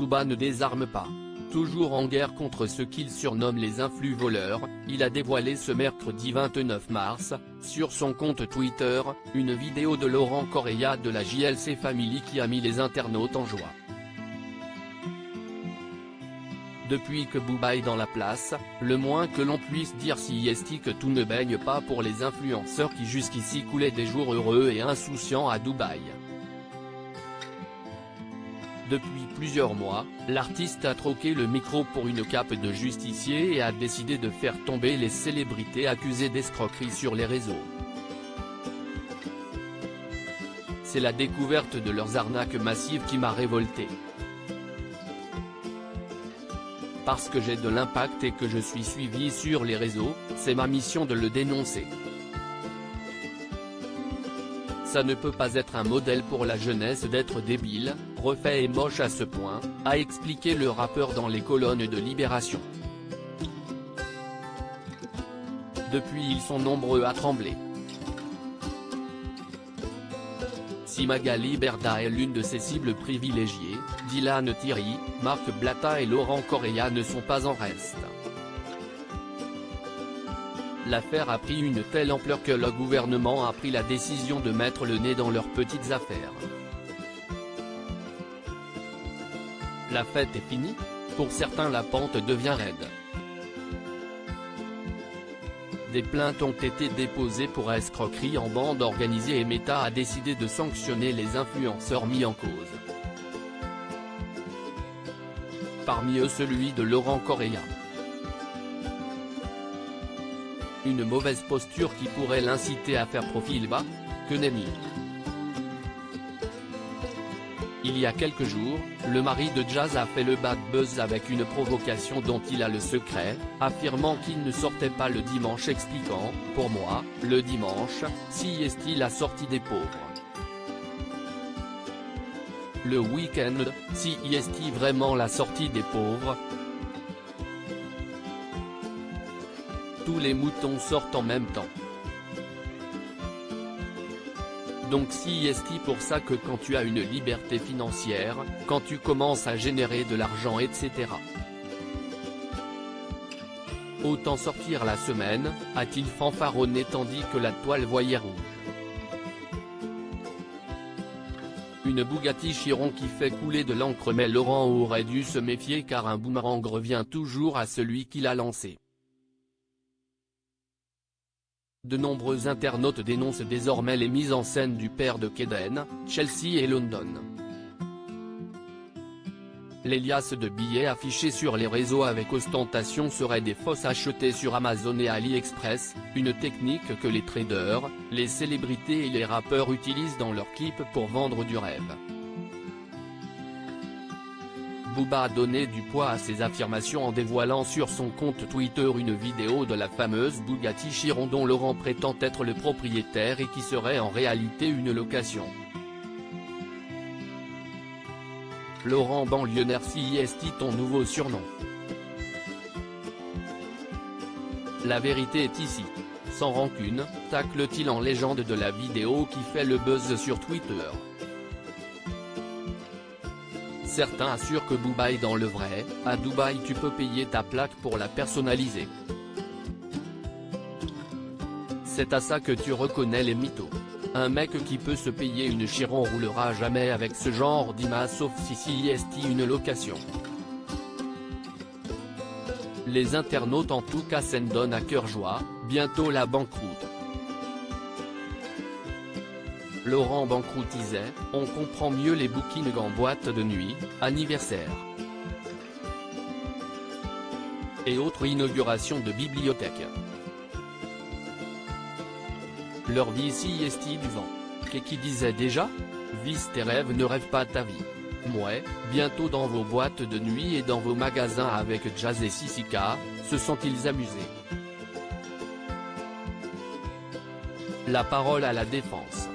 Booba ne désarme pas. Toujours en guerre contre ce qu'il surnomme les influx voleurs, il a dévoilé ce mercredi 29 mars, sur son compte Twitter, une vidéo de Laurent Correia de la JLC Family qui a mis les internautes en joie. Depuis que Booba est dans la place, le moins que l'on puisse dire si est que tout ne baigne pas pour les influenceurs qui jusqu'ici coulaient des jours heureux et insouciants à Dubaï. Depuis plusieurs mois, l'artiste a troqué le micro pour une cape de justicier et a décidé de faire tomber les célébrités accusées d'escroquerie sur les réseaux. C'est la découverte de leurs arnaques massives qui m'a révolté. Parce que j'ai de l'impact et que je suis suivi sur les réseaux, c'est ma mission de le dénoncer. Ça ne peut pas être un modèle pour la jeunesse d'être débile, refait et moche à ce point, a expliqué le rappeur dans les colonnes de Libération. Depuis ils sont nombreux à trembler. Si Magali Berda est l'une de ses cibles privilégiées, Dylan Thierry, Marc Blatta et Laurent Correia ne sont pas en reste. L'affaire a pris une telle ampleur que le gouvernement a pris la décision de mettre le nez dans leurs petites affaires. La fête est finie ? Pour certains la pente devient raide. Des plaintes ont été déposées pour escroquerie en bande organisée et Meta a décidé de sanctionner les influenceurs mis en cause. Parmi eux celui de Laurent Correia. Une mauvaise posture qui pourrait l'inciter à faire profil bas, que nenni. Il y a quelques jours, le mari de Jazz a fait le bad buzz avec une provocation dont il a le secret, affirmant qu'il ne sortait pas le dimanche expliquant, pour moi, le dimanche, si est-il la sortie des pauvres. Le week-end, si est-il vraiment la sortie des pauvres. Tous les moutons sortent en même temps. Donc si est pour ça que quand tu as une liberté financière, quand tu commences à générer de l'argent etc. Autant sortir la semaine, a-t-il fanfaronné tandis que la toile voyait rouge. Une Bugatti Chiron qui fait couler de l'encre mais Laurent aurait dû se méfier car un boomerang revient toujours à celui qui l'a lancé. De nombreux internautes dénoncent désormais les mises en scène du père de Keden, Chelsea et London. Les liasses de billets affichés sur les réseaux avec ostentation seraient des fausses achetées sur Amazon et AliExpress, une technique que les traders, les célébrités et les rappeurs utilisent dans leurs clips pour vendre du rêve. Booba a donné du poids à ses affirmations en dévoilant sur son compte Twitter une vidéo de la fameuse Bugatti Chiron dont Laurent prétend être le propriétaire et qui serait en réalité une location. Laurent Banlieunnaire si est ton nouveau surnom. La vérité est ici. Sans rancune, tacle-t-il en légende de la vidéo qui fait le buzz sur Twitter. Certains assurent que Booba est dans le vrai, à Dubaï tu peux payer ta plaque pour la personnaliser. C'est à ça que tu reconnais les mythos. Un mec qui peut se payer une Chiron roulera jamais avec ce genre d'image sauf si est une location. Les internautes en tout cas s'en donnent à cœur joie, bientôt la banqueroute. Laurent banqueroutisait, on comprend mieux les bookings en boîte de nuit, anniversaire. Et autres inaugurations de bibliothèques. Leur vie si est du vent. Qui disait déjà ? Vise tes rêves ne rêve pas ta vie. Mouais, bientôt dans vos boîtes de nuit et dans vos magasins avec Jazz et Sissika, se sont-ils amusés ? La parole à la défense.